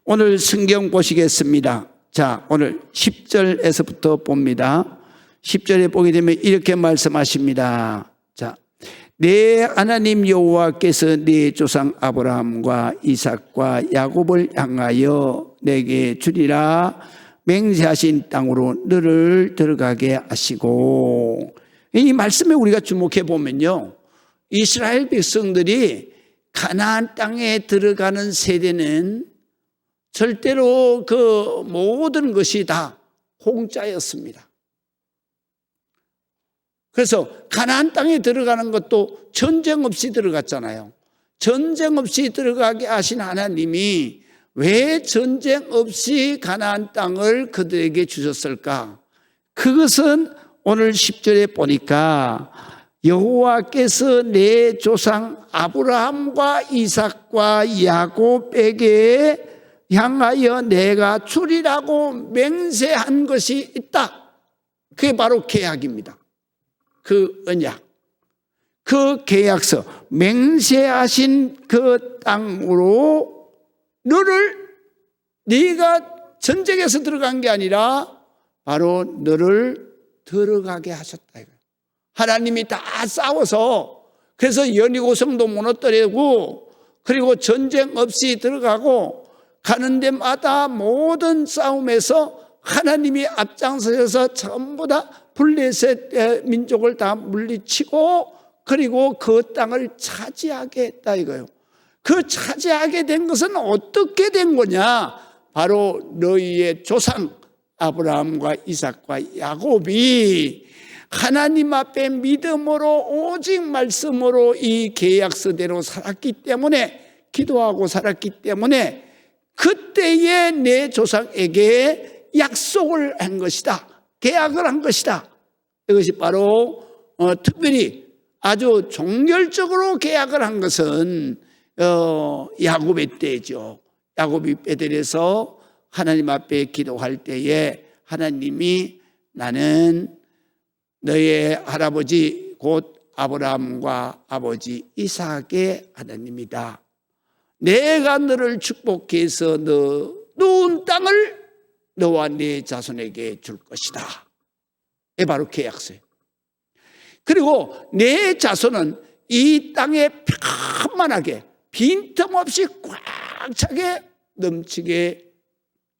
오늘 성경 보시겠습니다. 자, 오늘 10절에서부터 봅니다. 10절에 보게 되면 이렇게 말씀하십니다. 자, 내 하나님 여호와께서 네 조상 아브라함과 이삭과 야곱을 향하여 내게 주리라 맹세하신 땅으로 너를 들어가게 하시고, 이 말씀에 우리가 주목해 보면요, 이스라엘 백성들이 가나안 땅에 들어가는 세대는 절대로 그 모든 것이 다 공짜였습니다. 그래서 가나안 땅에 들어가는 것도 전쟁 없이 들어갔잖아요. 전쟁 없이 들어가게 하신 하나님이 왜 전쟁 없이 가나안 땅을 그들에게 주셨을까? 그것은 오늘 10절에 보니까 여호와께서 내 조상 아브라함과 이삭과 야곱에게 향하여 내가 주리라고 맹세한 것이 있다. 그게 바로 계약입니다. 그 언약, 그 계약서, 맹세하신 그 땅으로 너를, 네가 전쟁에서 들어간 게 아니라 바로 너를 들어가게 하셨다 이거예요. 하나님이 다 싸워서, 그래서 여리고성도 무너뜨리고, 그리고 전쟁 없이 들어가고, 가는 데마다 모든 싸움에서 하나님이 앞장서서 전부 다 블레셋 민족을 다 물리치고, 그리고 그 땅을 차지하게 했다 이거예요. 그 차지하게 된 것은 어떻게 된 거냐? 바로 너희의 조상 아브라함과 이삭과 야곱이 하나님 앞에 믿음으로 오직 말씀으로 이 계약서대로 살았기 때문에, 기도하고 살았기 때문에 그때에 내 조상에게 약속을 한 것이다. 계약을 한 것이다. 이것이 바로 특별히 아주 종결적으로 계약을 한 것은 야곱의 때죠. 야곱이 베델에서 하나님 앞에 기도할 때에 하나님이 나는 너의 할아버지 곧 아브라함과 아버지 이삭의 하나님이다. 내가 너를 축복해서 너 누운 땅을 너와 네 자손에게 줄 것이다. 이게 바로 계약서예요. 그리고 내 자손은 이 땅에 평만하게 빈틈없이 꽉 차게 넘치게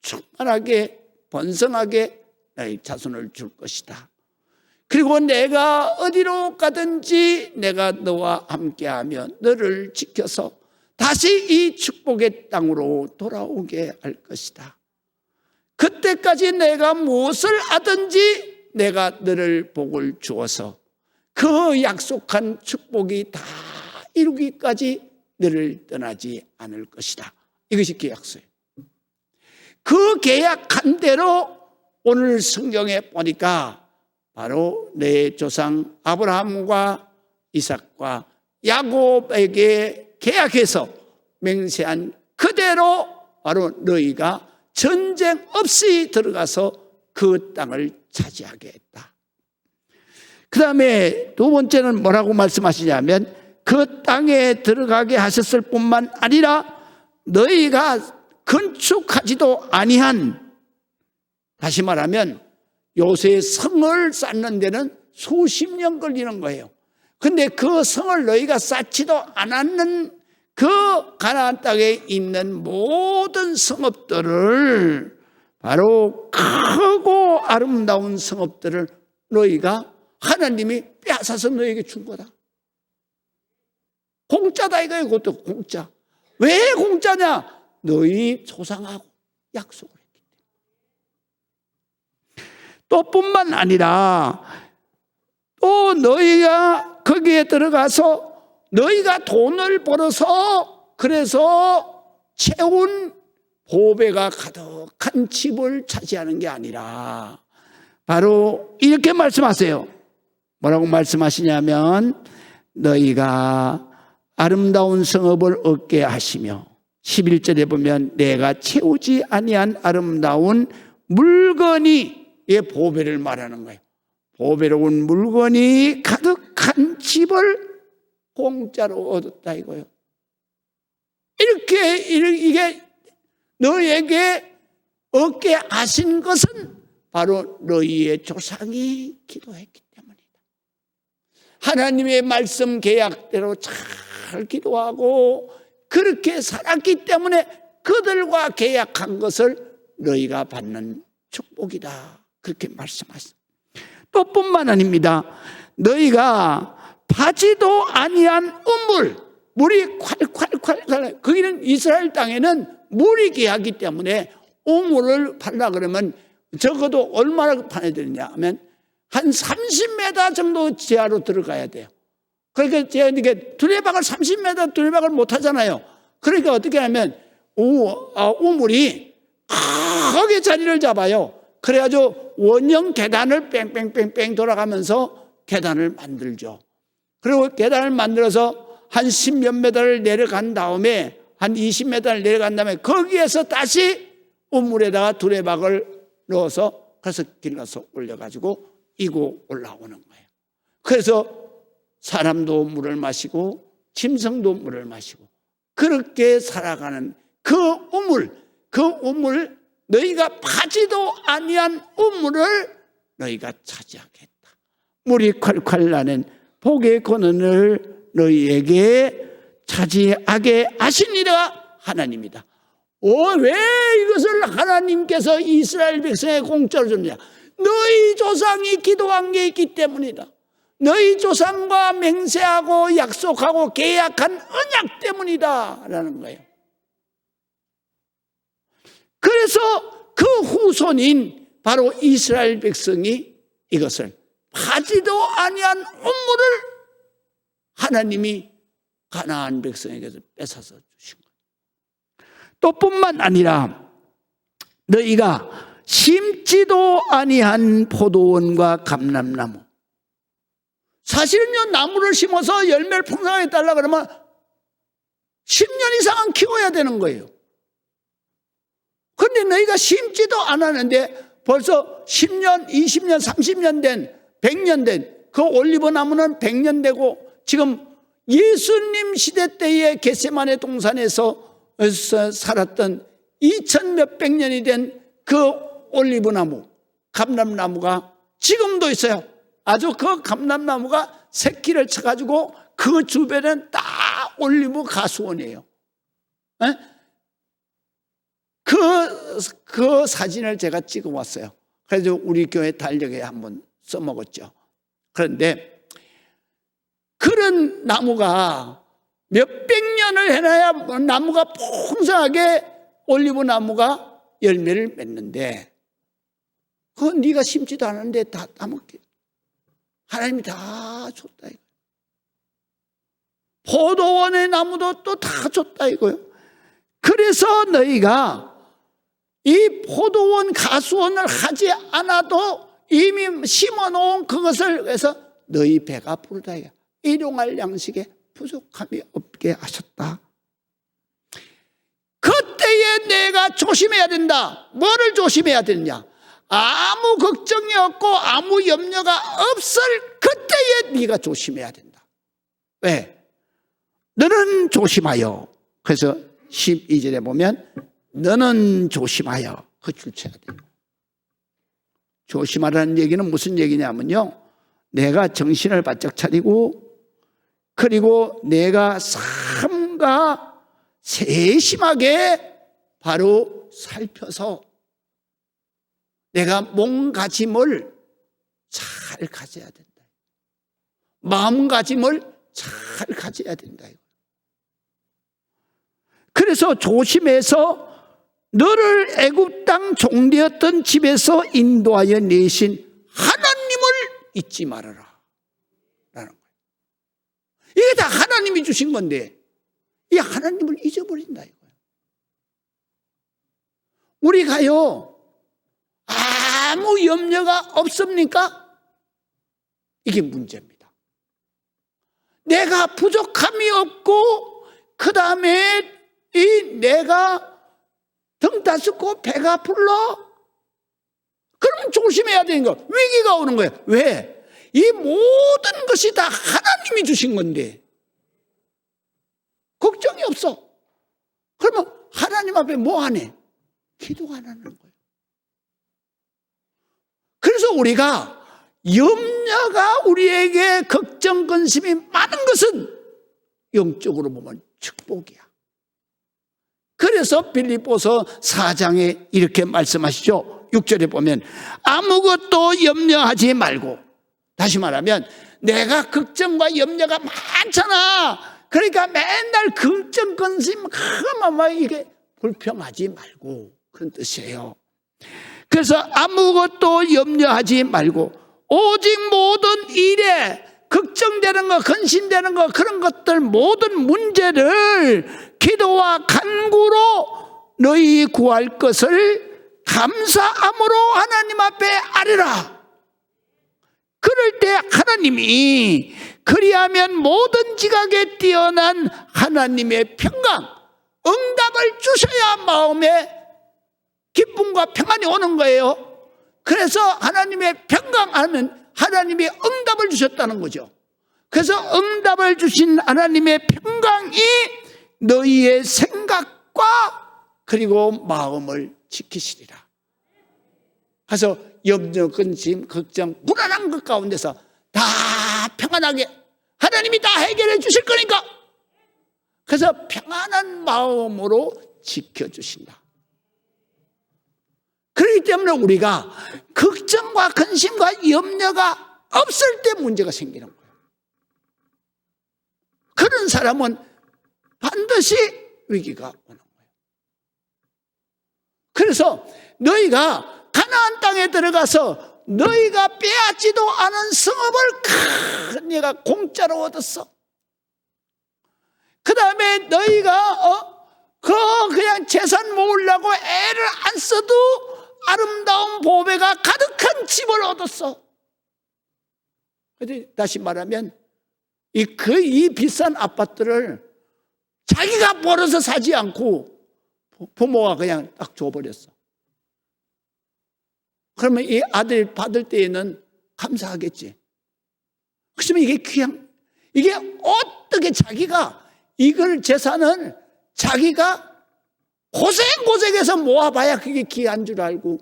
충만하게 번성하게 나의 자손을 줄 것이다. 그리고 내가 어디로 가든지 내가 너와 함께하며 너를 지켜서 다시 이 축복의 땅으로 돌아오게 할 것이다. 그때까지 내가 무엇을 하든지 내가 너를 복을 주어서 그 약속한 축복이 다 이루기까지 너를 떠나지 않을 것이다. 이것이 계약서예요. 그 계약한 대로 오늘 성경에 보니까 바로 내 조상 아브라함과 이삭과 야곱에게 계약해서 맹세한 그대로 바로 너희가 전쟁 없이 들어가서 그 땅을 차지하게 했다. 그 다음에 두 번째는 뭐라고 말씀하시냐면 그 땅에 들어가게 하셨을 뿐만 아니라 너희가 건축하지도 아니한, 다시 말하면 요새 성을 쌓는 데는 수십 년 걸리는 거예요. 근데 그 성을 너희가 쌓지도 않았는 그 가나안 땅에 있는 모든 성읍들을, 바로 크고 아름다운 성읍들을 너희가 하나님이 빼앗아서 너희에게 준 거다. 공짜다 이거예요. 그것도 공짜. 왜 공짜냐? 너희 조상하고 약속을 했기 때문에. 또 뿐만 아니라 또 너희가 거기에 들어가서 너희가 돈을 벌어서 그래서 채운 보배가 가득한 집을 차지하는 게 아니라 바로 이렇게 말씀하세요. 뭐라고 말씀하시냐면 너희가 아름다운 성읍을 얻게 하시며, 11절에 보면 내가 채우지 아니한 아름다운 물건이, 이 보배를 말하는 거예요. 보배로운 물건이 가득한 집을 공짜로 얻었다 이거예요. 이게 너에게 얻게 하신 것은 바로 너희의 조상이 기도했기 때문이다. 하나님의 말씀 계약대로 잘 기도하고 그렇게 살았기 때문에 그들과 계약한 것을 너희가 받는 축복이다. 그렇게 말씀하셨습니다. 또 뿐만 아닙니다. 너희가 파지도 아니한 우물, 물이 콸콸콸, 거기는 이스라엘 땅에는 물이 귀하기 때문에 우물을 팔라 그러면 적어도 얼마나 파야 되느냐 하면 한 30m 정도 지하로 들어가야 돼요. 그러니까 제가 이게 두레박을 30m 두레박을 못 하잖아요. 그러니까 어떻게 하면 우물이 크게 자리를 잡아요. 그래가지고 원형 계단을 뺑뺑뺑뺑 돌아가면서 계단을 만들죠. 그리고 계단을 만들어서 한 10몇 미터를 내려간 다음에 한 20m를 내려간 다음에 거기에서 다시 우물에다가 두레박을 넣어서 그래서 길러서 올려가지고 이고 올라오는 거예요. 그래서 사람도 물을 마시고 짐승도 물을 마시고 그렇게 살아가는 그 우물 너희가 파지도 아니한 우물을 너희가 차지하겠다. 물이 콸콸 나는 복의 권한을 너희에게 차지하게 하시니라 하나님이다. 왜 이것을 하나님께서 이스라엘 백성의 공짜로 줬느냐? 너희 조상이 기도한 게 있기 때문이다. 너희 조상과 맹세하고 약속하고 계약한 언약 때문이다 라는 거예요. 그래서 그 후손인 바로 이스라엘 백성이 이것을 파지도 아니한 우물을 하나님이 가나안 백성에게서 뺏어서 주신 거예요. 또 뿐만 아니라 너희가 심지도 아니한 포도원과 감람나무, 사실은요 나무를 심어서 열매를 풍성하게 달라 그러면 10년 이상은 키워야 되는 거예요. 그런데 너희가 심지도 않았는데 벌써 10년, 20년, 30년 된, 100년 된 그 올리브 나무는 100년 되고 지금 예수님 시대 때의 겟세마네 동산에서 살았던 2000 몇백 년이 된 그 올리브 나무, 감람나무가 지금도 있어요. 아주 그 감람나무가 새끼를 쳐가지고 그 주변은 다 올리브 가수원이에요. 그 사진을 제가 찍어 왔어요. 그래서 우리 교회 달력에 한번 써먹었죠. 그런데 그런 나무가 몇백 년을 해놔야 나무가 풍성하게 올리브 나무가 열매를 맺는데 그건 네가 심지도 않았는데 다 따먹게 하나님이 다 줬다 이거예요. 포도원의 나무도 또 다 줬다 이거예요. 그래서 너희가 이 포도원 가수원을 하지 않아도 이미 심어놓은 그것을 해서 너희 배가 부르다 이거예요. 일용할 양식에 부족함이 없게 하셨다. 그때에 내가 조심해야 된다. 뭐를 조심해야 되느냐? 아무 걱정이 없고 아무 염려가 없을 그때에 네가 조심해야 된다. 왜? 너는 조심하여. 그래서 12절에 보면 너는 조심하여 그 줄쳐야 된다. 조심하라는 얘기는 무슨 얘기냐면요, 내가 정신을 바짝 차리고 그리고 내가 삼가 세심하게 바로 살펴서 내가 몸가짐을 잘 가져야 된다. 마음가짐을 잘 가져야 된다. 그래서 조심해서 너를 애굽 땅 종되었던 집에서 인도하여 내신 하나님을 잊지 말아라 라는 거예요. 이게 다 하나님이 주신 건데 이 하나님을 잊어버린다 이거예요. 우리가요 아무 염려가 없습니까? 이게 문제입니다. 내가 부족함이 없고 그 다음에 내가 등 따숩고 배가 불러? 그러면 조심해야 되는 거. 위기가 오는 거예요. 왜? 이 모든 것이 다 하나님이 주신 건데 걱정이 없어. 그러면 하나님 앞에 뭐 하네? 기도가 안 하는 거예요. 그래서 우리가 염려가 우리에게 걱정, 근심이 많은 것은 영적으로 보면 축복이야. 그래서 빌립보서 4장에 이렇게 말씀하시죠. 6절에 보면 아무것도 염려하지 말고, 다시 말하면 내가 걱정과 염려가 많잖아. 그러니까 맨날 걱정, 근심, 막 이게 불평하지 말고, 그런 뜻이에요. 그래서 아무것도 염려하지 말고 오직 모든 일에 걱정되는 거, 근심되는 거, 그런 것들 모든 문제를 기도와 간구로 너희 구할 것을 감사함으로 하나님 앞에 아뢰라. 그럴 때 하나님이 그리하면 모든 지각에 뛰어난 하나님의 평강, 응답을 주셔야 마음에 기쁨과 평안이 오는 거예요. 그래서 하나님의 평강하면 하나님이 응답을 주셨다는 거죠. 그래서 응답을 주신 하나님의 평강이 너희의 생각과 그리고 마음을 지키시리라. 그래서 염려, 근심, 걱정, 불안한 것 가운데서 다 평안하게 하나님이 다 해결해 주실 거니까, 그래서 평안한 마음으로 지켜주신다. 그렇기 때문에 우리가 걱정과 근심과 염려가 없을 때 문제가 생기는 거예요. 그런 사람은 반드시 위기가 오는 거예요. 그래서 너희가 가나안 땅에 들어가서 너희가 빼앗지도 않은 성읍을 내가 공짜로 얻었어. 그 다음에 너희가 그냥 재산 모으려고 애를 안 써도 아름다운 보배가 가득한 집을 얻었어. 다시 말하면 이 비싼 아파트를 자기가 벌어서 사지 않고 부모가 그냥 딱 줘버렸어. 그러면 이 아들 받을 때에는 감사하겠지. 그렇지만 이게 어떻게 자기가 이걸 재산을 자기가 고생해서 모아봐야 그게 귀한 줄 알고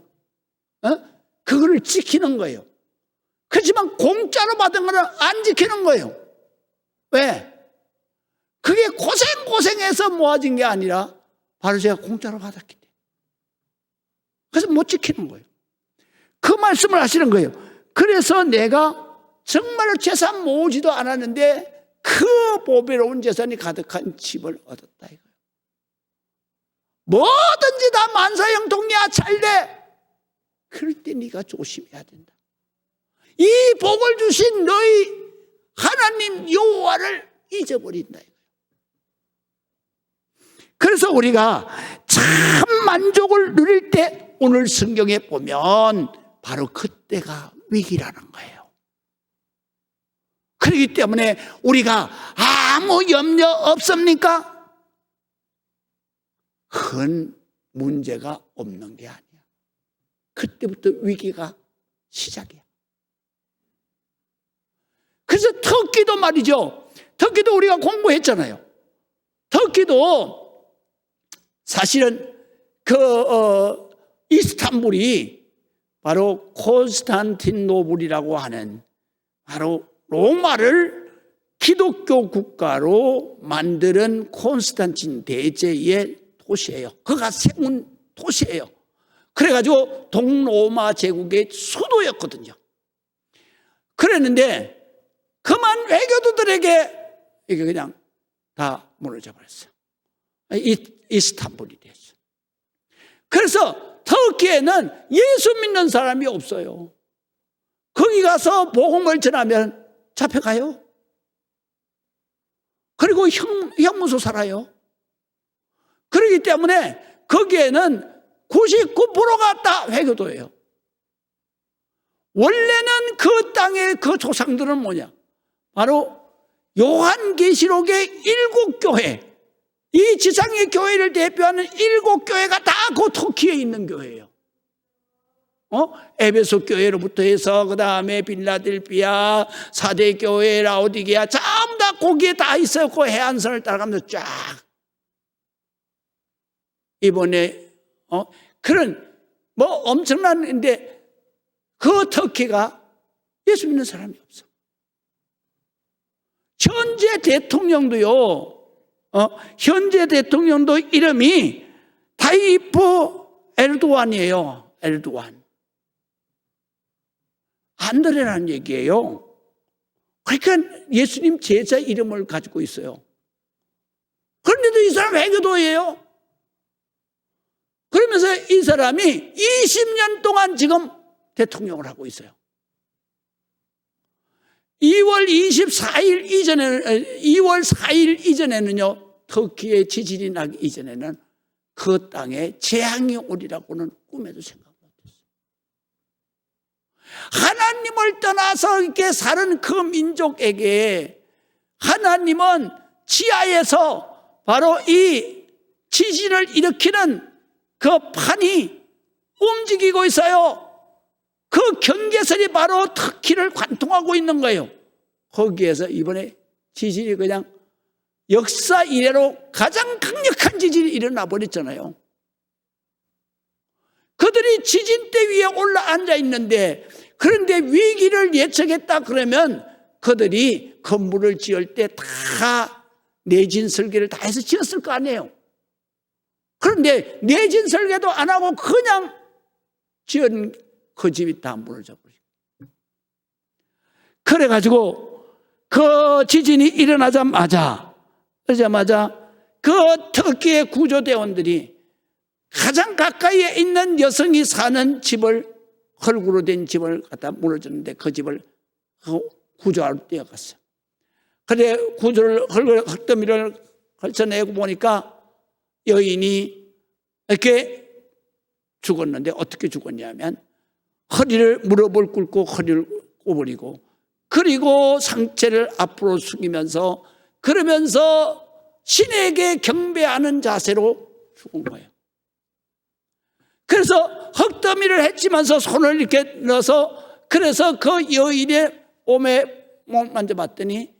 그거를 지키는 거예요. 그렇지만 공짜로 받은 거는 안 지키는 거예요. 왜? 그게 고생해서 모아진 게 아니라 바로 제가 공짜로 받았기 때문에. 그래서 못 지키는 거예요. 그 말씀을 하시는 거예요. 그래서 내가 정말 재산 모으지도 않았는데 그 보배로운 재산이 가득한 집을 얻었다 이거예요. 뭐든지 다 만사형통이야, 잘돼. 그럴 때 네가 조심해야 된다. 이 복을 주신 너희 하나님 여호와를 잊어버린다 이거예요. 그래서 우리가 참 만족을 누릴 때 오늘 성경에 보면 바로 그때가 위기라는 거예요. 그렇기 때문에 우리가 아무 염려 없습니까? 큰 문제가 없는 게 아니야. 그때부터 위기가 시작이야. 그래서 터키도 말이죠. 터키도 우리가 공부했잖아요. 터키도 사실은 이스탄불이 바로 콘스탄티노플이라고 하는 바로 로마를 기독교 국가로 만드는 콘스탄틴 대제의 도시예요. 그가 세운 도시예요. 그래가지고 동로마 제국의 수도였거든요. 그랬는데 그만 외교도들에게 이게 그냥 다 무너져 버렸어요. 이스탄불이 됐어요. 그래서 터키에는 예수 믿는 사람이 없어요. 거기 가서 복음을 전하면 잡혀가요. 그리고 형무소 살아요. 그렇기 때문에 거기에는 99%가 다 회교도예요. 원래는 그 땅의 그 조상들은 뭐냐? 바로 요한계시록의 7교회, 이 지상의 교회를 대표하는 7교회가 다 그 터키에 있는 교회예요. 에베소 교회로부터 해서 그 다음에 빌라델피아, 사대교회, 라오디게아 전부 다 거기에 다 있어요. 그 해안선을 따라가면서 쫙. 이번에 그런 엄청난데 그 터키가 예수 믿는 사람이 없어. 현재 대통령도 이름이 타이프 에르도안이에요. 에르도안. 안드레라는 얘기예요. 그러니까 예수님 제자 이름을 가지고 있어요. 그런데도 이 사람 외교도예요. 그러면서 이 사람이 20년 동안 지금 대통령을 하고 있어요. 2월 4일 이전에는요, 터키의 지진이 나기 이전에는 그 땅에 재앙이 오리라고는 꿈에도 생각 못했어요. 하나님을 떠나서 이렇게 사는 그 민족에게 하나님은 지하에서 바로 이 지진을 일으키는 그 판이 움직이고 있어요. 그 경계선이 바로 터키를 관통하고 있는 거예요. 거기에서 이번에 지진이 그냥 역사 이래로 가장 강력한 지진이 일어나 버렸잖아요. 그들이 지진대 위에 올라앉아 있는데, 그런데 위기를 예측했다 그러면 그들이 건물을 지을 때 다 내진 설계를 다 해서 지었을 거 아니에요. 그런데 내진 설계도 안 하고 그냥 지은 그 집이 다 무너져 버리고. 그래가지고 그 지진이 일어나자마자 그 터키의 구조대원들이 가장 가까이에 있는 여성이 사는 집을, 흙으로 된 집을 갖다 무너졌는데 그 집을 구조하러 뛰어갔어요. 그래 흙더미를 걸쳐내고 보니까 여인이 이렇게 죽었는데, 어떻게 죽었냐면 허리를 무릎을 꿇고 허리를 꼽으리고, 그리고 상체를 앞으로 숙이면서 그러면서 신에게 경배하는 자세로 죽은 거예요. 그래서 흙더미를 헤치면서 손을 이렇게 넣어서, 그래서 그 여인의 몸에 만져봤더니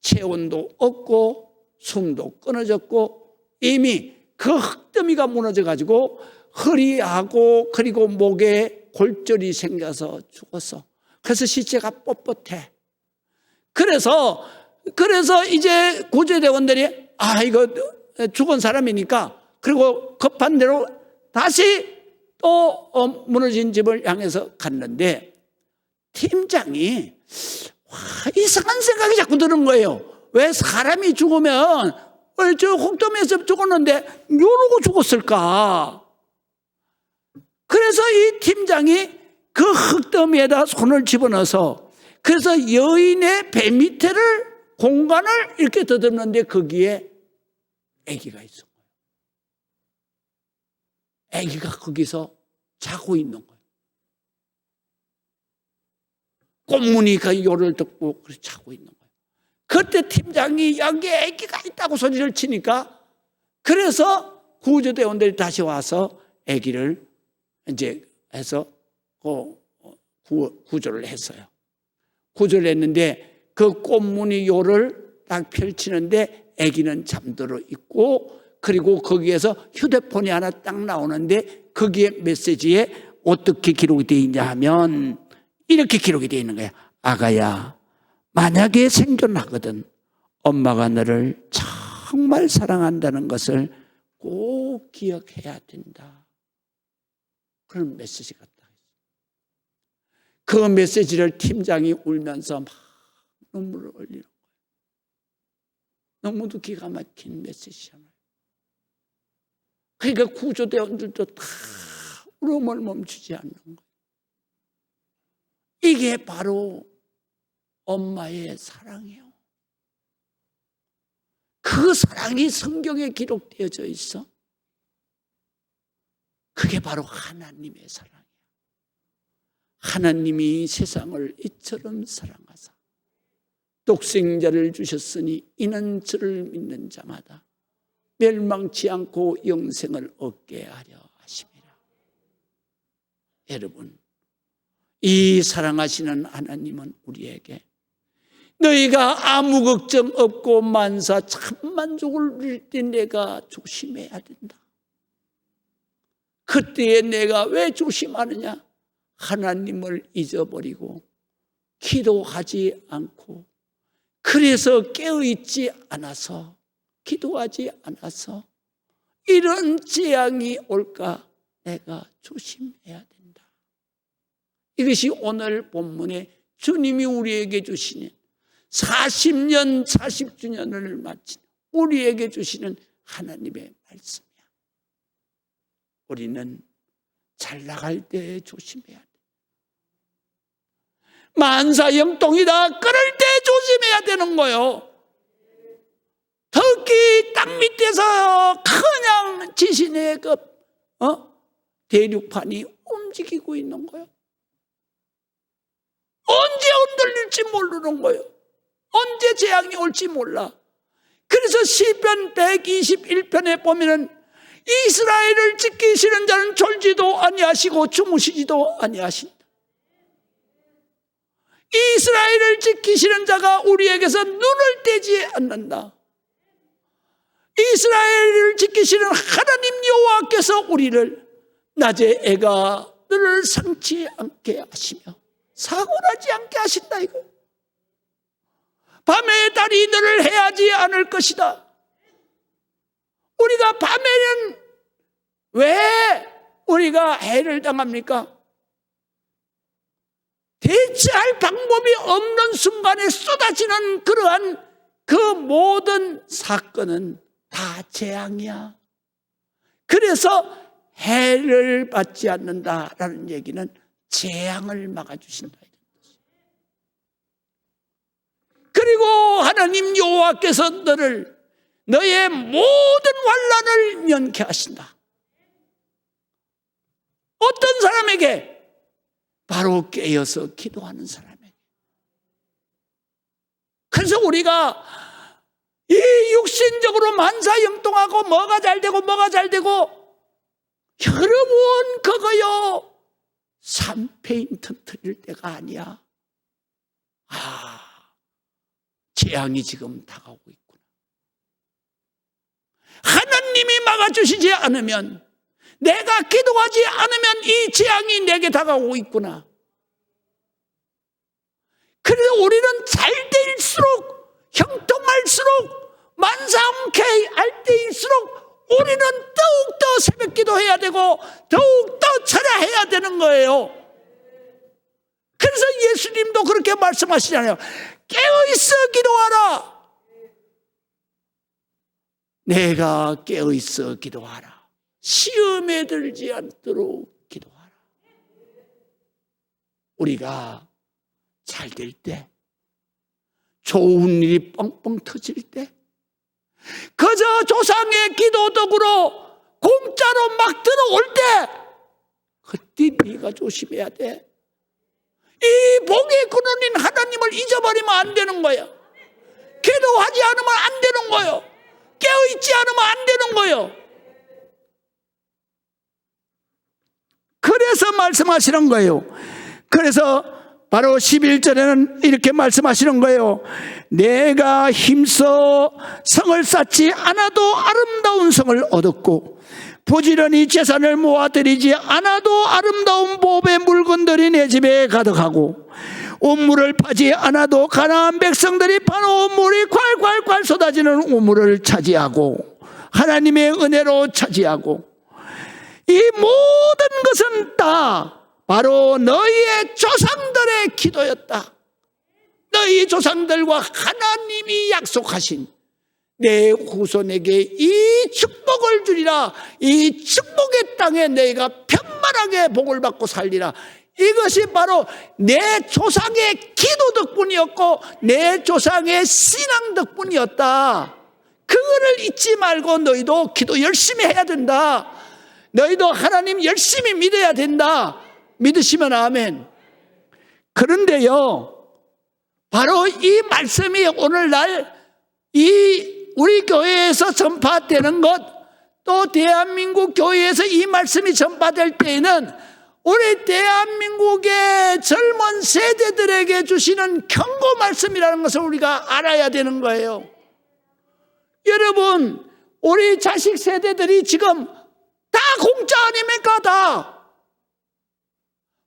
체온도 없고 숨도 끊어졌고 이미 그 흙더미가 무너져가지고 허리하고 그리고 목에 골절이 생겨서 죽었어. 그래서 시체가 뻣뻣해. 그래서 이제 구조대원들이 이거 죽은 사람이니까, 그리고 급한 대로 다시 또 무너진 집을 향해서 갔는데, 팀장이 이상한 생각이 자꾸 드는 거예요. 왜 사람이 죽으면 저 흙더미에서 죽었는데 이러고 죽었을까? 그래서 이 팀장이 그 흙더미에다 손을 집어넣어서, 그래서 여인의 배 밑에를 공간을 이렇게 더듬는데 거기에 아기가 있어. 아기가 거기서 자고 있는 거예요. 꽃무늬가 요를 듣고 자고 있는 거예요. 그때 팀장이 여기 아기가 있다고 소리를 치니까, 그래서 구조대원들이 다시 와서 아기를 이제 해서 구조를 했어요. 구조를 했는데 그 꽃무늬 요를 딱 펼치는데 아기는 잠들어 있고, 그리고 거기에서 휴대폰이 하나 딱 나오는데 거기에 메시지에 어떻게 기록이 되어 있냐 하면 이렇게 기록이 되어 있는 거야. 아가야, 만약에 생존하거든 엄마가 너를 정말 사랑한다는 것을 꼭 기억해야 된다. 그런 메시지가 딱 있어요. 그 메시지를 팀장이 울면서 막 눈물을 흘리는 거예요. 너무도 기가 막힌 메시지잖아요. 그러니까 구조대원들도 다 울음을 멈추지 않는 거예요. 이게 바로 엄마의 사랑이에요. 그 사랑이 성경에 기록되어져 있어. 그게 바로 하나님의 사랑이에요. 하나님이 세상을 이처럼 사랑하사 독생자를 주셨으니 이는 저를 믿는 자마다 멸망치 않고 영생을 얻게 하려 하심이라. 여러분, 이 사랑하시는 하나님은 우리에게 너희가 아무 걱정 없고 만사 참 만족을 누릴 때 내가 조심해야 된다. 그때에 내가 왜 조심하느냐? 하나님을 잊어버리고 기도하지 않고, 그래서 깨어있지 않아서, 기도하지 않아서 이런 재앙이 올까 내가 조심해야 된다. 이것이 오늘 본문에 주님이 우리에게 주시는 40년 40주년을 마친 우리에게 주시는 하나님의 말씀이야. 우리는 잘 나갈 때 조심해야 돼. 만사형통이다 그럴 때 조심해야 되는 거요. 특히 땅 밑에서 그냥 지신의 대륙판이 움직이고 있는 거예요. 언제 흔들릴지 모르는 거예요. 언제 재앙이 올지 몰라. 그래서 시편 121편에 보면은 이스라엘을 지키시는 자는 졸지도 아니하시고 주무시지도 아니하신다. 이스라엘을 지키시는 자가 우리에게서 눈을 떼지 않는다. 이스라엘을 지키시는 하나님 여호와께서 우리를 낮에 애가 너를 상치 않게 하시며 사고나지 않게 하신다 이거. 밤에 달이 너를 해하지 않을 것이다. 우리가 밤에는 왜 우리가 해를 당합니까? 대체할 방법이 없는 순간에 쏟아지는 그러한 그 모든 사건은 다 재앙이야. 그래서 해를 받지 않는다라는 얘기는 재앙을 막아주신다. 그리고 하나님 여호와께서 너의 모든 환난을 면케 하신다. 어떤 사람에게? 바로 깨어서 기도하는 사람에게. 그래서 우리가 이 육신적으로 만사형통하고 뭐가 잘되고 뭐가 잘되고 여러분 그거요 3페인트 틀릴 때가 아니야. 재앙이 지금 다가오고 있구나. 하나님이 막아주시지 않으면, 내가 기도하지 않으면 이 재앙이 내게 다가오고 있구나. 그래서 우리는 잘 될수록, 형통할수록, 만사형통할 때일수록 우리는 더욱더 새벽 기도해야 되고 더욱더 절야해야 되는 거예요. 그래서 예수님도 그렇게 말씀하시잖아요. 깨어있어 기도하라. 내가 깨어있어 기도하라. 시험에 들지 않도록 기도하라. 우리가 잘 될 때, 좋은 일이 뻥뻥 터질 때, 그저 조상의 기도덕으로 공짜로 막 들어올 때, 그때 네가 조심해야 돼. 이 복의 근원인 하나님을 잊어버리면 안 되는 거야. 기도하지 않으면 안 되는 거예요. 깨어있지 않으면 안 되는 거예요. 그래서 말씀하시는 거예요. 그래서 바로 11절에는 이렇게 말씀하시는 거예요. 내가 힘써 성을 쌓지 않아도 아름다운 성을 얻었고 부지런히 재산을 모아들이지 않아도 아름다운 보배 물건들이 내 집에 가득하고 우물을 파지 않아도 가나안 백성들이 파놓은 물이 콸콸콸 쏟아지는 우물을 차지하고 하나님의 은혜로 차지하고 이 모든 것은 다 바로 너희의 조상들의 기도였다. 너희 조상들과 하나님이 약속하신 내 후손에게 이 축복을 주리라. 이 축복의 땅에 너희가 편만하게 복을 받고 살리라. 이것이 바로 내 조상의 기도 덕분이었고 내 조상의 신앙 덕분이었다. 그거를 잊지 말고 너희도 기도 열심히 해야 된다. 너희도 하나님 열심히 믿어야 된다. 믿으시면 아멘. 그런데요, 바로 이 말씀이 오늘날 우리 교회에서 전파되는 것, 또 대한민국 교회에서 이 말씀이 전파될 때에는 우리 대한민국의 젊은 세대들에게 주시는 경고 말씀이라는 것을 우리가 알아야 되는 거예요. 여러분, 우리 자식 세대들이 지금 다 공짜 아닙니까? 다.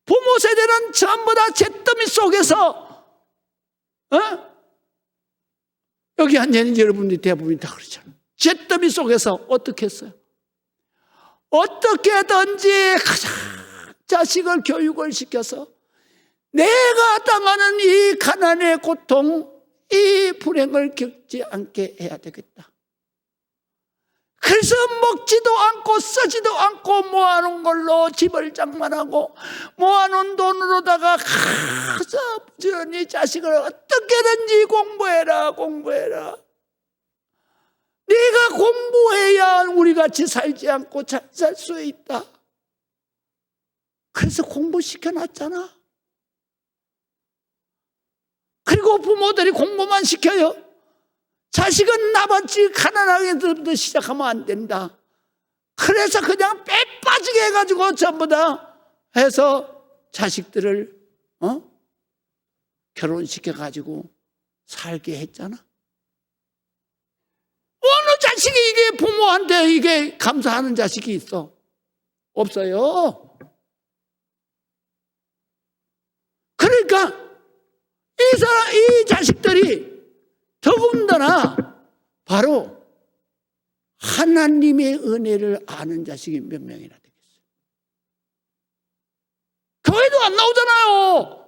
부모 세대는 전부 다 잿더미 속에서 여기 앉아있는 여러분들이 대부분이 다 그렇잖아요. 잿더미 속에서 어떻게 했어요? 어떻게든지 가장 자식을 교육을 시켜서 내가 당하는 이 가난의 고통, 이 불행을 겪지 않게 해야 되겠다. 그래서 먹지도 않고 쓰지도 않고 모아놓은 걸로 집을 장만하고 모아놓은 돈으로다가 가서 부지런히 자식을 어떻게든지 공부해라. 네가 공부해야 우리같이 살지 않고 잘 살 수 있다. 그래서 공부시켜놨잖아. 그리고 부모들이 공부만 시켜요. 자식은 나같이 가난하게 시작하면 안 된다. 그래서 그냥 빼빠지게 해가지고 전부 다 해서 자식들을 결혼시켜가지고 살게 했잖아. 어느 자식이 이게 부모한테 이게 감사하는 자식이 있어? 없어요. 그러니까 이 자식들이 더군다나 바로 하나님의 은혜를 아는 자식이 몇 명이나 되겠어요? 교회도 안 나오잖아요.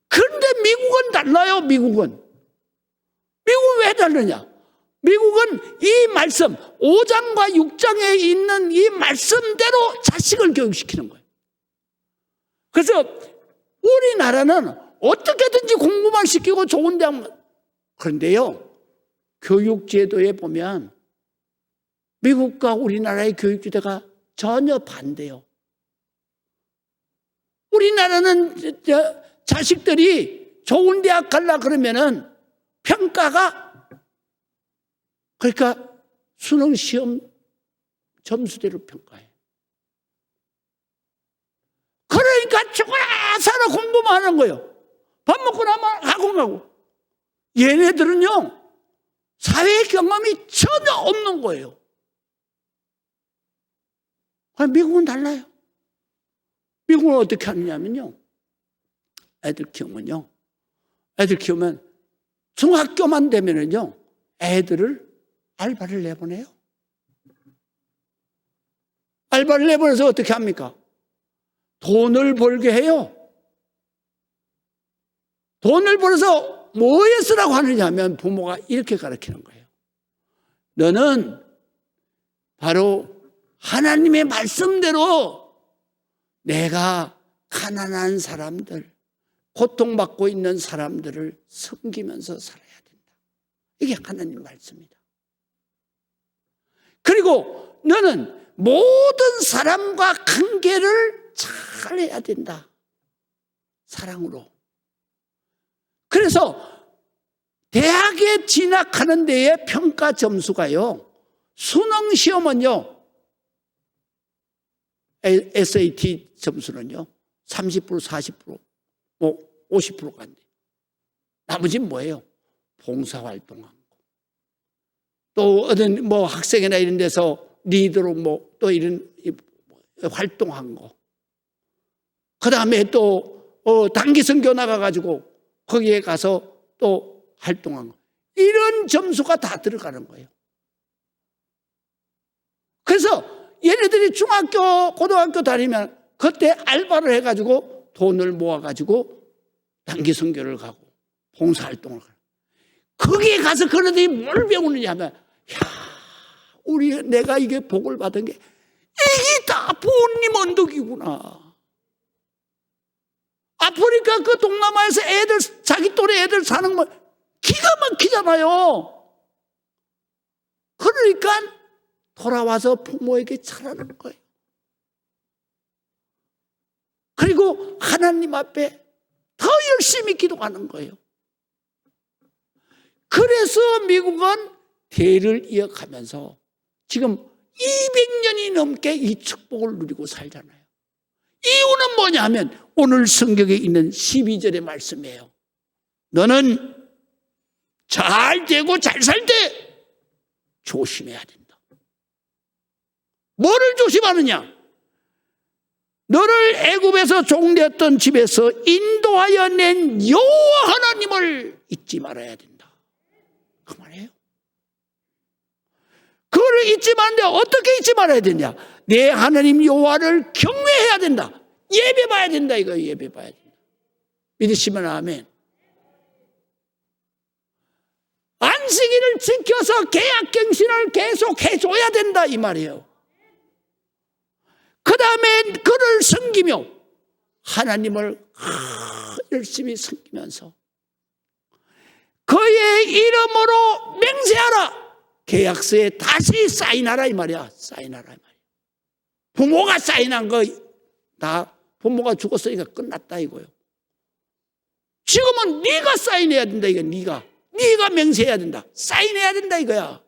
그런데 미국은 달라요. 미국은 왜 다르냐? 미국은 이 말씀 5장과 6장에 있는 이 말씀대로 자식을 교육시키는 거예요. 그래서 우리나라는 어떻게든지 공부만 시키고 좋은 대학만. 그런데요, 교육제도에 보면 미국과 우리나라의 교육제도가 전혀 반대요. 우리나라는 자식들이 좋은 대학 가려 그러면은 평가가, 그러니까 수능 시험 점수대로 평가해. 그러니까 죽어라 살아 공부만 하는 거예요. 밥 먹고 나면 학원 가고. 얘네들은요, 사회 경험이 전혀 없는 거예요. 미국은 달라요. 미국은 어떻게 하느냐면요, 애들 키우면 중학교만 되면은요, 애들을 알바를 내보내요. 알바를 내보내서 어떻게 합니까? 돈을 벌게 해요. 돈을 벌어서 뭐에 쓰라고 하느냐 하면 부모가 이렇게 가르치는 거예요. 너는 바로 하나님의 말씀대로 내가 가난한 사람들, 고통받고 있는 사람들을 섬기면서 살아야 된다. 이게 하나님 말씀이다. 그리고 너는 모든 사람과 관계를 잘해야 된다. 사랑으로. 그래서 대학에 진학하는 데의 평가 점수가요, 수능 시험은요, SAT 점수는요 30%, 40%, 뭐 50%가 안 돼요. 나머지는 뭐예요? 봉사활동한 거. 또 어떤 뭐 학생이나 이런 데서 리더로 뭐 또 이런 활동한 거. 그 다음에 또 단기 선교 나가가지고 거기에 가서 또 활동한 거. 이런 점수가 다 들어가는 거예요. 그래서 얘네들이 중학교, 고등학교 다니면 그때 알바를 해가지고 돈을 모아가지고 단기 선교를 가고 봉사활동을 가고. 거기에 가서 그러더니 뭘 배우느냐 하면, 내가 이게 복을 받은 게 이게 다 부모님 언덕이구나. 아프리카 그 동남아에서 애들, 자기 또래 애들 사는 거 기가 막히잖아요. 그러니까 돌아와서 부모에게 잘하는 거예요. 그리고 하나님 앞에 더 열심히 기도하는 거예요. 그래서 미국은 대를 이어가면서 지금 200년이 넘게 이 축복을 누리고 살잖아요. 이유는 뭐냐 하면 오늘 성경에 있는 12절의 말씀이에요. 너는 잘 되고 잘 살 때 조심해야 된다. 뭐를 조심하느냐? 너를 애굽에서 종되었던 집에서 인도하여 낸 여호와 하나님을 잊지 말아야 된다. 그 말이에요. 그거를 잊지 말는데 어떻게 잊지 말아야 되냐? 내 하나님 여호와를 경외해야 된다. 예배 봐야 된다. 이거 예배 봐야 된다. 믿으시면 아멘. 안식일을 지켜서 계약갱신을 계속 해줘야 된다 이 말이에요. 그 다음에 그를 섬기며 하나님을 열심히 섬기면서 그의 이름으로 맹세하라. 계약서에 다시 사인하라 이 말이야. 사인하라 이 말이야. 부모가 사인한 거 다 부모가 죽었으니까 끝났다 이거예요. 지금은 네가 사인해야 된다 이거. 네가 맹세해야 된다. 사인해야 된다 이거야.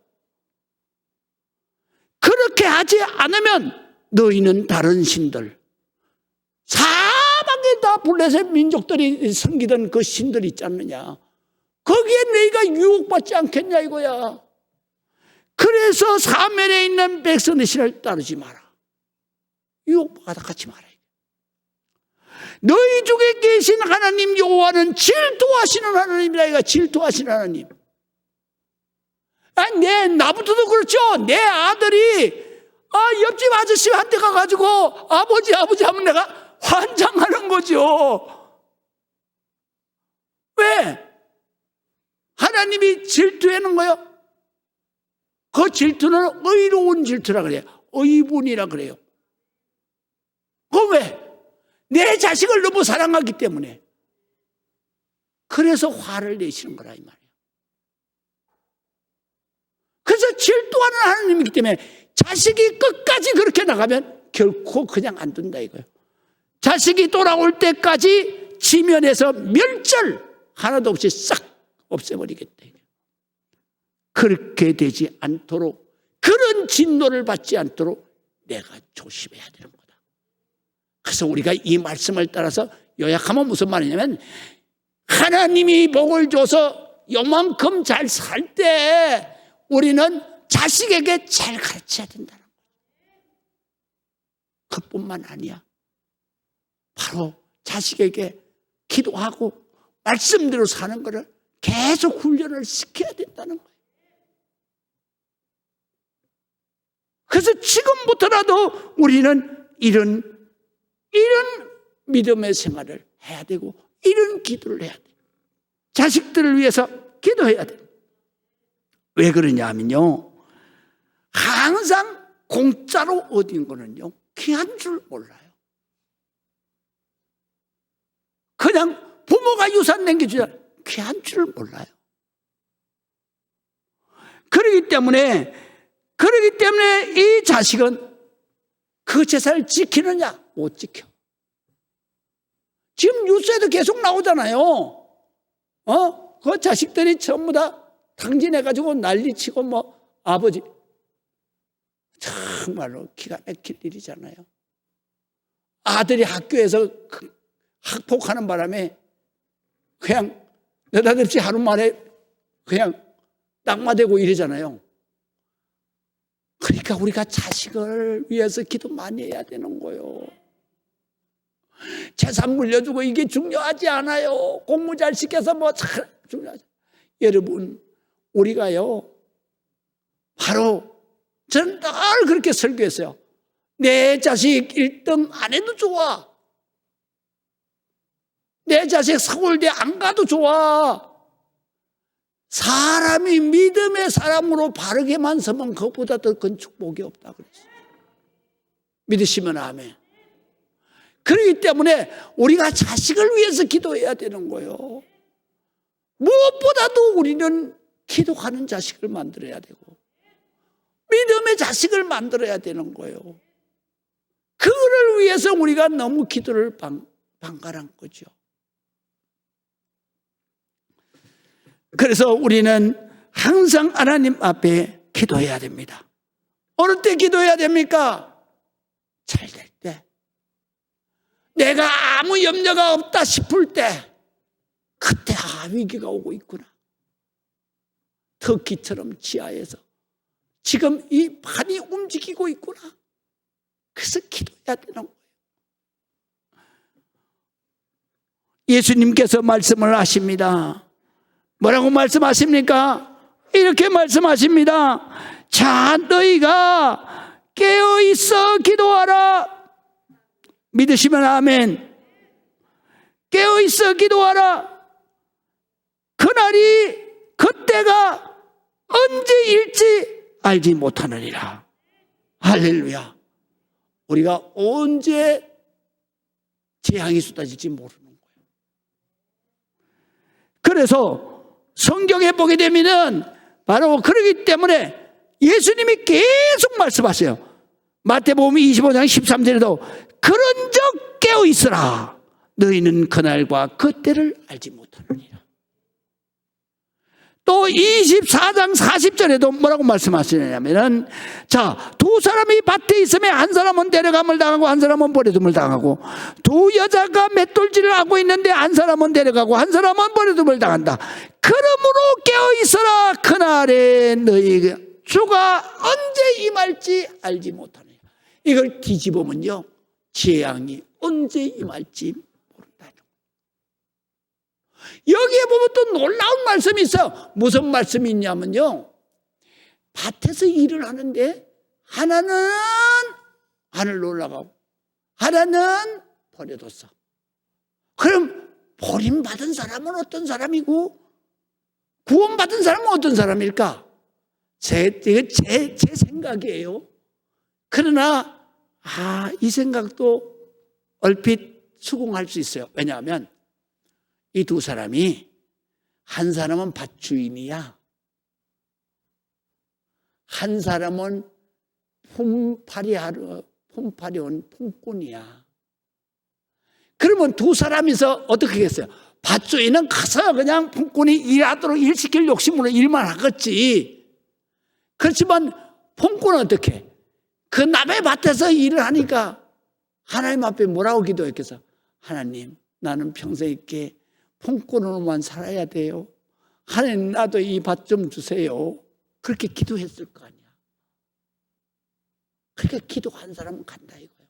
그렇게 하지 않으면 너희는 다른 신들, 사방에 다 블레셋 민족들이 섬기던 그 신들 있지 않느냐, 거기에 너희가 유혹받지 않겠냐 이거야. 그래서 사면에 있는 백성의 신을 따르지 마라. 유혹받아 갖지 마라. 너희 중에 계신 하나님 여호와는 질투하시는 하나님이라. 이거 질투하시는 하나님. 나부터도 그렇죠. 내 아들이 옆집 아저씨한테 가가지고 아버지 하면 내가 환장하는 거죠. 왜? 하나님이 질투하는 거예요. 그 질투는 의로운 질투라 그래요. 의분이라 그래요. 그 왜? 내 자식을 너무 사랑하기 때문에. 그래서 화를 내시는 거라 이 말이에요. 그래서 질투하는 하나님이기 때문에 자식이 끝까지 그렇게 나가면 결코 그냥 안 둔다 이거예요. 자식이 돌아올 때까지 지면에서 멸절 하나도 없이 싹 없애버리겠다. 그렇게 되지 않도록, 그런 진노를 받지 않도록 내가 조심해야 되는 거다. 그래서 우리가 이 말씀을 따라서 요약하면 무슨 말이냐면, 하나님이 복을 줘서 요만큼 잘 살 때 우리는 자식에게 잘 가르쳐야 된다는 거예요. 그뿐만 아니야. 바로 자식에게 기도하고 말씀대로 사는 것을 계속 훈련을 시켜야 된다는 거예요. 그래서 지금부터라도 우리는 이런 믿음의 생활을 해야 되고, 이런 기도를 해야 돼. 자식들을 위해서 기도해야 돼. 왜 그러냐 하면요, 항상 공짜로 얻은 거는요 귀한 줄 몰라요. 그냥 부모가 유산 남겨주자 귀한 줄 몰라요. 그렇기 때문에 이 자식은 그 재산을 지키느냐 못 지켜. 지금 뉴스에도 계속 나오잖아요. 그 자식들이 전부 다 탕진해가지고 난리치고 아버지, 정말로 기가 막힐 일이잖아요. 아들이 학교에서 학폭하는 바람에 그냥 느닷없이 하루 만에 그냥 낙마되고 이러잖아요. 그러니까 우리가 자식을 위해서 기도 많이 해야 되는 거예요. 재산 물려주고 이게 중요하지 않아요. 공부 잘 시켜서 잘 중요하지. 여러분, 우리가요, 바로 저는 늘 그렇게 설교했어요. 내 자식 1등 안 해도 좋아. 내 자식 서울대 안 가도 좋아. 사람이 믿음의 사람으로 바르게만 서면 그것보다 더 큰 축복이 없다 그랬어요. 믿으시면 아멘. 그렇기 때문에 우리가 자식을 위해서 기도해야 되는 거예요. 무엇보다도 우리는 기도하는 자식을 만들어야 되고, 믿음의 자식을 만들어야 되는 거예요. 그거를 위해서 우리가 너무 기도를 방관한 거죠. 그래서 우리는 항상 하나님 앞에 기도해야 됩니다. 어느 때 기도해야 됩니까? 잘 될 때. 내가 아무 염려가 없다 싶을 때, 그때 위기가 오고 있구나. 터키처럼 지하에서 지금 이 판이 움직이고 있구나. 해야 되는 거예요. 예수님께서 말씀을 하십니다. 뭐라고 말씀하십니까? 이렇게 말씀하십니다. 자, 너희가 깨어있어 기도하라. 믿으시면 아멘. 깨어있어 기도하라. 그날이 그때가 언제일지 알지 못하느니라. 할렐루야. 우리가 언제 재앙이 쏟아질지 모르는 거예요. 그래서 성경에 보게 되면은 바로 그러기 때문에 예수님이 계속 말씀하세요. 마태복음 25장 13절에도 그런즉 깨어 있으라. 너희는 그날과 그때를 알지 못하느니라. 또 24장 40절에도 뭐라고 말씀하시냐면은, 자, 두 사람이 밭에 있으면 한 사람은 데려감을 당하고 한 사람은 버려둠을 당하고, 두 여자가 맷돌질을 하고 있는데 한 사람은 데려가고 한 사람은 버려둠을 당한다. 그러므로 깨어 있어라. 그날에 너희 주가 언제 임할지 알지 못하느냐. 이걸 뒤집으면요, 재앙이 언제 임할지 모른다. 여기에 보면 또 놀라운 말씀이 있어요. 무슨 말씀이 있냐면요, 밭에서 일을 하는데 하나는 하늘로 올라가고 하나는 버려뒀어. 그럼 버림받은 사람은 어떤 사람이고 구원받은 사람은 어떤 사람일까? 제 생각이에요. 그러나 이 생각도 얼핏 수긍할 수 있어요. 왜냐하면 이 두 사람이, 한 사람은 밭주인이야, 한 사람은 품팔이 온 품꾼이야. 그러면 두 사람이서 어떻게 하겠어요? 밭주인은 가서 그냥 품꾼이 일하도록 일시킬 욕심으로 일만 하겠지. 그렇지만 품꾼은 어떻게 해? 그 남의 밭에서 일을 하니까 하나님 앞에 뭐라고 기도했겠어? 하나님, 나는 평생 있게 품꾼으로만 살아야 돼요. 하나님, 나도 이 밭 좀 주세요. 그렇게 기도했을 거 아니야. 그러니까 기도한 사람은 간다 이거예요.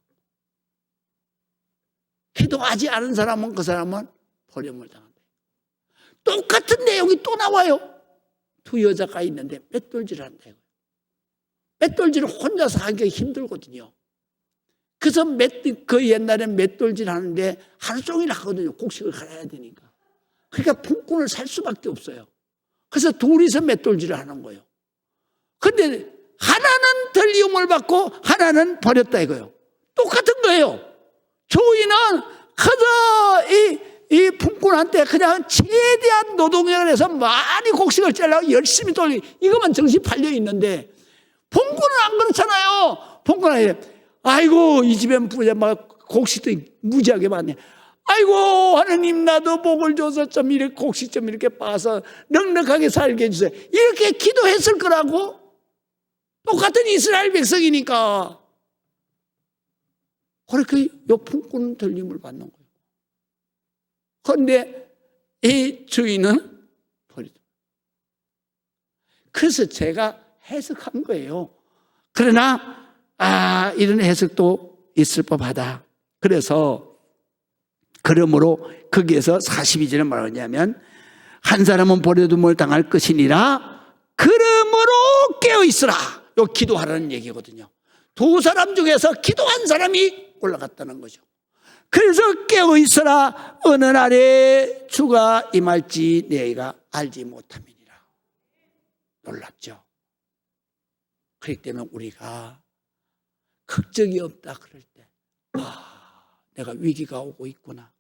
기도하지 않은 사람은, 그 사람은 버림을 당한다. 똑같은 내용이 또 나와요. 두 여자가 있는데 맷돌질을 한다 이거예요. 맷돌질을 혼자서 하기가 힘들거든요. 그래서 그 옛날엔 맷돌질 하는데 하루 종일 하거든요. 곡식을 갈아야 되니까. 그러니까 품꾼을 살 수밖에 없어요. 그래서 둘이서 맷돌질을 하는 거예요. 근데 하나는 들리움을 받고 하나는 버렸다 이거예요. 똑같은 거예요. 주인은 그저 이 품꾼한테 그냥 최대한 노동력을 해서 많이 곡식을 째려고 열심히 이것만 정신 팔려 있는데, 품꾼은 안 그렇잖아요. 품꾼은 아이고, 이 집엔 곡식도 무지하게 많네. 아이고, 하느님, 나도 복을 줘서 좀 이렇게 곡식 좀 이렇게 빠서 넉넉하게 살게 해주세요. 이렇게 기도했을 거라고. 똑같은 이스라엘 백성이니까. 그렇게 요 품꾼은 들림을 받는 거예요. 그런데 이 주인은 버리죠. 그래서 제가 해석한 거예요. 그러나 이런 해석도 있을 법하다. 그래서 그러므로 거기에서 42절에 말하냐면, 한 사람은 버려둠을 당할 것이니라. 그러므로 깨어있으라. 요 기도하라는 얘기거든요. 두 사람 중에서 기도한 사람이 올라갔다는 거죠. 그래서 깨어있으라. 어느 날에 주가 임할지 너희가 알지 못함이니라. 놀랍죠. 그렇기 때문에 우리가 걱정이 없다 그럴 때, 내가 위기가 오고 있구나.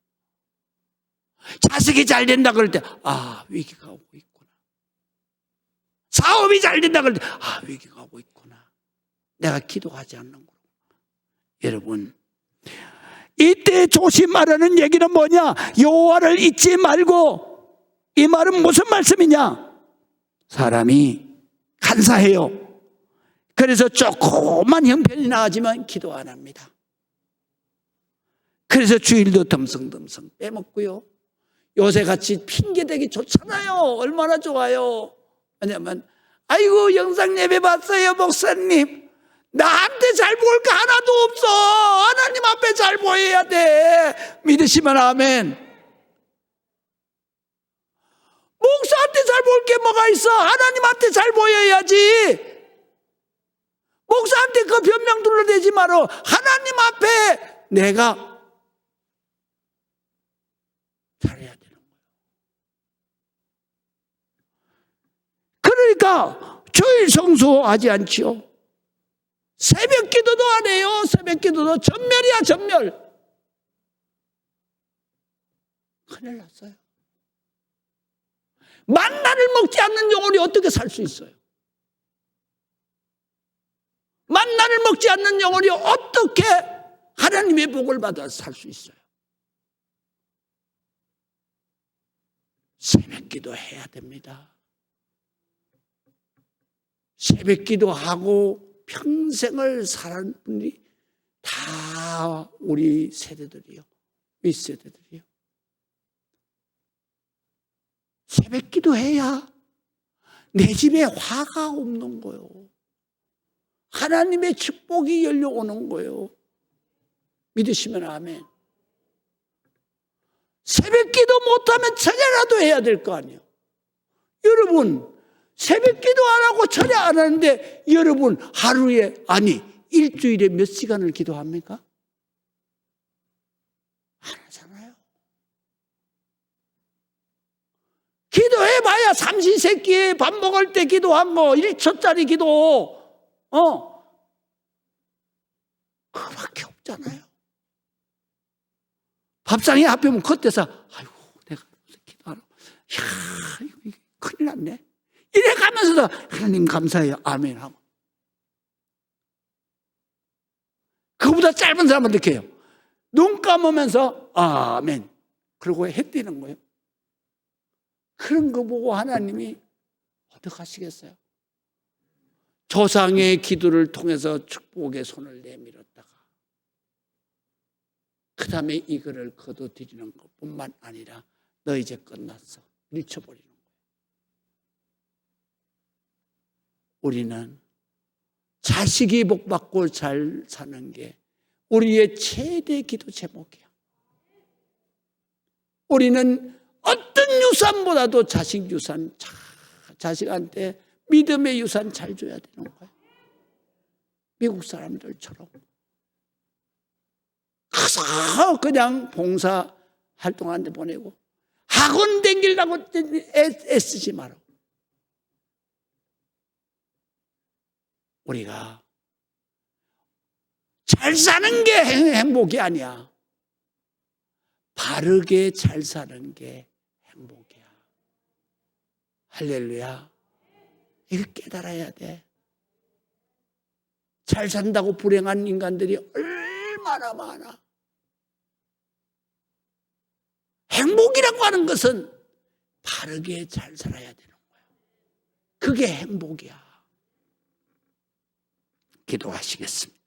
자식이 잘 된다 그럴 때, 위기가 오고 있구나. 사업이 잘 된다 그럴 때, 위기가 오고 있구나. 내가 기도하지 않는 거로. 여러분, 이때 조심하라는 얘기는 뭐냐? 여호와를 잊지 말고. 이 말은 무슨 말씀이냐? 사람이 간사해요. 그래서 조그만 형편이 나아지면 기도 안 합니다. 그래서 주일도 덤성덤성 빼먹고요. 요새같이 핑계대기 좋잖아요. 얼마나 좋아요. 왜냐면 아이고, 영상 예배 봤어요 목사님. 나한테 잘 볼 거 하나도 없어. 앞에 잘 보여야 돼. 믿으시면 아멘. 목사한테 잘 볼 게 뭐가 있어? 하나님한테 잘 보여야지. 목사한테 그 변명 둘러대지 마라. 하나님 앞에 내가 잘해야 되는 거예요. 그러니까 주일 성수하지 않지요. 새벽 기도도 안 해요. 새벽 기도도 전멸이야, 전멸. 큰일 났어요. 만나를 먹지 않는 영혼이 어떻게 살 수 있어요? 만나를 먹지 않는 영혼이 어떻게 하나님의 복을 받아 살 수 있어요? 새벽 기도 해야 됩니다. 새벽 기도하고 평생을 살아온 분이 다 우리 세대들이요. 윗세대들이요. 새벽 기도해야 내 집에 화가 없는 거예요. 하나님의 축복이 열려오는 거예요. 믿으시면 아멘. 새벽 기도 못하면 철야라도 해야 될 거 아니에요. 여러분, 새벽 기도 안 하고 철야 안 하는데 여러분 하루에, 아니 일주일에 몇 시간을 기도합니까? 안 하잖아요. 기도해봐야 삼시세끼 밥 먹을 때 기도한 거 1초짜리 기도 그거밖에 없잖아요. 밥상에 앞에 오면 겉에서 아이고 내가 기도하라고, 이야 이거 큰일 났네 이래 가면서도 하나님 감사해요 아멘 하고. 그거보다 짧은 사람은 어떻게 해요? 눈 감으면서 아멘 그러고 해 뜨는 거예요. 그런 거 보고 하나님이 어떻게 하시겠어요? 조상의 기도를 통해서 축복의 손을 내밀었다가 그 다음에 이거를 거둬들이는 것뿐만 아니라 너 이제 끝났어 밀쳐버리는 거예요. 우리는 자식이 복받고 잘 사는 게 우리의 최대 기도 제목이야. 우리는 어떤 유산보다도 자식 유산, 자식한테 믿음의 유산 잘 줘야 되는 거예요. 미국 사람들처럼 가서 그냥 봉사 활동하는데 보내고 학원 다니려고 애쓰지 마라. 우리가 잘 사는 게 행복이 아니야. 바르게 잘 사는 게 행복이야. 할렐루야. 이거 깨달아야 돼. 잘 산다고 불행한 인간들이 얼마나 많아. 행복이라고 하는 것은 바르게 잘 살아야 되는 거야. 그게 행복이야. 기도하시겠습니다.